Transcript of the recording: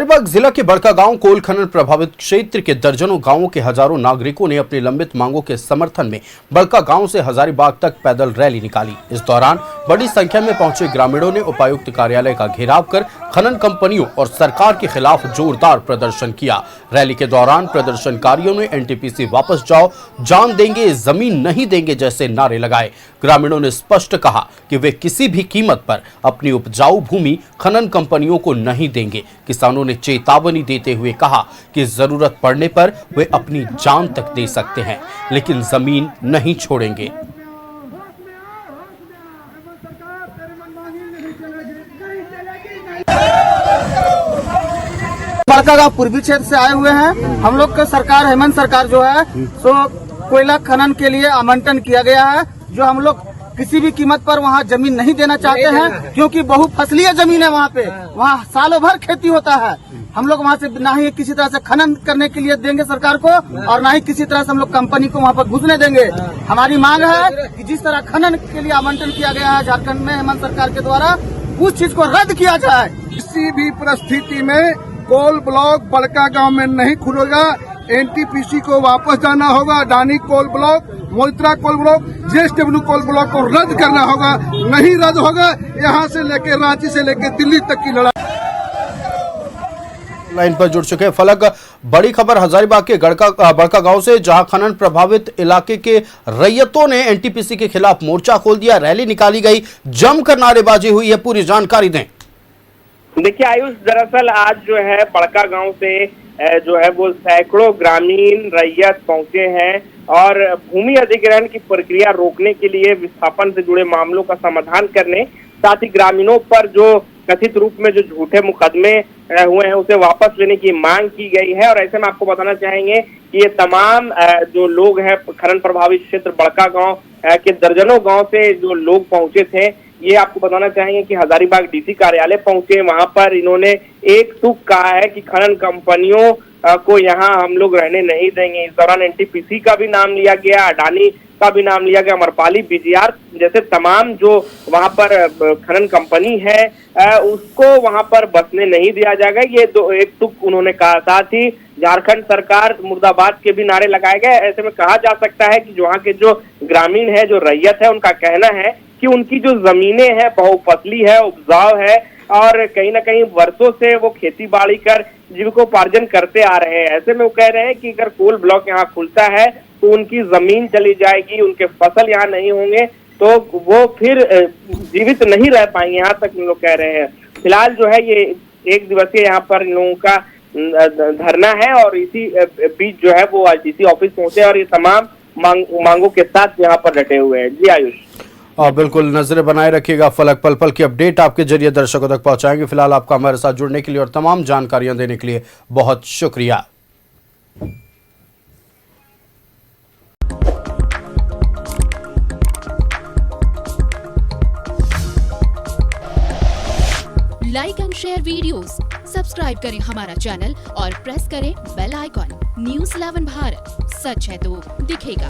हजारीबाग जिला के बड़कागांव कोल खनन प्रभावित क्षेत्र के दर्जनों गांवों के हजारों नागरिकों ने अपनी लंबित मांगों के समर्थन में बड़कागांव से हजारीबाग तक पैदल रैली निकाली। इस दौरान बड़ी संख्या में पहुंचे ग्रामीणों ने उपायुक्त कार्यालय का घेराव कर खनन कंपनियों और सरकार के खिलाफ जोरदार प्रदर्शन किया। रैली के दौरान प्रदर्शनकारियों ने एनटीपीसी वापस जाओ, जान देंगे, जमीन नहीं देंगे जैसे नारे लगाए। ग्रामीणों ने स्पष्ट कहा कि वे किसी भी कीमत पर अपनी उपजाऊ भूमि खनन कंपनियों को नहीं देंगे। किसानों ने चेतावनी देते हुए कहा कि जरूरत पड़ने पर वे अपनी जान तक दे सकते हैं, लेकिन जमीन नहीं छोड़ेंगे। बड़कागांव पूर्वी क्षेत्र से आए हुए हैं। हम लोग का सरकार हेमंत सरकार जो है सो कोयला खनन के लिए आमंत्रण किया गया है, जो हम लोग किसी भी कीमत पर वहाँ जमीन नहीं देना चाहते हैं, क्योंकि बहुफसलीय जमीन है वहाँ पे, वहाँ सालों भर खेती होता है। हम लोग वहाँ से ना ही किसी तरह से खनन करने के लिए देंगे सरकार को, और ना ही किसी तरह से हम लोग कंपनी को वहाँ पर घुसने देंगे। हमारी मांग है कि जिस तरह खनन के लिए आमंत्रण किया गया है झारखंड में हेमंत सरकार के द्वारा, उस चीज को रद्द किया जाए। किसी भी परिस्थिति में कोल ब्लॉक बड़कागांव में नहीं खुलेगा। एनटीपीसी को वापस जाना होगा। Adani coal block, Moitra coal block, JSW coal block को रद्द करना होगा। नहीं रद्द होगा, यहाँ से लेकर रांची से लेकर दिल्ली तक की लड़ाई। लाइन पर जुड़ चुके फलक, बड़ी खबर हजारीबाग के बड़कागांव से, जहां खनन प्रभावित इलाके के रैयतों ने एनटीपीसी के खिलाफ मोर्चा खोल दिया, रैली निकाली गई, जमकर नारेबाजी हुई है। पूरी जानकारी दें। देखिए आयुष, दरअसल आज जो है बड़कागांव से जो है वो सैकड़ों ग्रामीण रैयत पहुंचे हैं और भूमि अधिग्रहण की प्रक्रिया रोकने के लिए विस्थापन से जुड़े मामलों का समाधान करने, साथ ही ग्रामीणों पर जो कथित रूप में जो झूठे मुकदमे हुए हैं उसे वापस लेने की मांग की गई है। और ऐसे में आपको बताना चाहेंगे कि ये तमाम जो लोग हैं खनन प्रभावित क्षेत्र बड़कागांव के दर्जनों गांव से जो लोग पहुंचे थे, ये आपको बताना चाहेंगे कि हजारीबाग डीसी कार्यालय पहुंचे। वहां पर इन्होंने एक टूक कहा है कि खनन कंपनियों को यहाँ हम लोग रहने नहीं देंगे। इस दौरान एनटीपीसी का भी नाम लिया गया, अडानी का भी नाम लिया गया, अमरपाली, बीजीआर जैसे तमाम जो वहां पर खनन कंपनी है उसको वहां पर बसने नहीं दिया जाएगा। ये एक टुक उन्होंने कहा। साथ ही झारखंड सरकार मुर्दाबाद के भी नारे लगाए गए। ऐसे में कहा जा सकता है कि जो वहाँ के जो ग्रामीण है, जो रैयत है, उनका कहना है कि उनकी जो जमीनें हैं बहुफसली है, उपजाऊ है और कहीं ना कहीं वर्षों से वो खेती बाड़ी कर जीविकोपार्जन करते आ रहे हैं। ऐसे में वो कह रहे हैं कि अगर कोल ब्लॉक यहाँ खुलता है तो उनकी जमीन चली जाएगी, उनके फसल यहाँ नहीं होंगे, तो वो फिर जीवित नहीं रह पाएंगे। यहाँ तक लोग कह रहे हैं। फिलहाल जो है ये एक दिवसीय यहाँ पर इन लोगों का धरना है और इसी बीच जो है वो डीसी ऑफिस पहुंचे और ये तमाम मांगों के साथ यहाँ पर डटे हुए हैं। जी आयुष। और बिल्कुल नजरें बनाए रखिएगा। फलक पल पल की अपडेट आपके जरिए दर्शकों तक पहुंचाएंगे। फिलहाल आपका हमारे साथ जुड़ने के लिए और तमाम जानकारियां देने के लिए बहुत शुक्रिया। Like and share videos, subscribe करें हमारा चैनल और प्रेस करें बेल आइकॉन। न्यूज़ 11 भारत, सच है तो दिखेगा।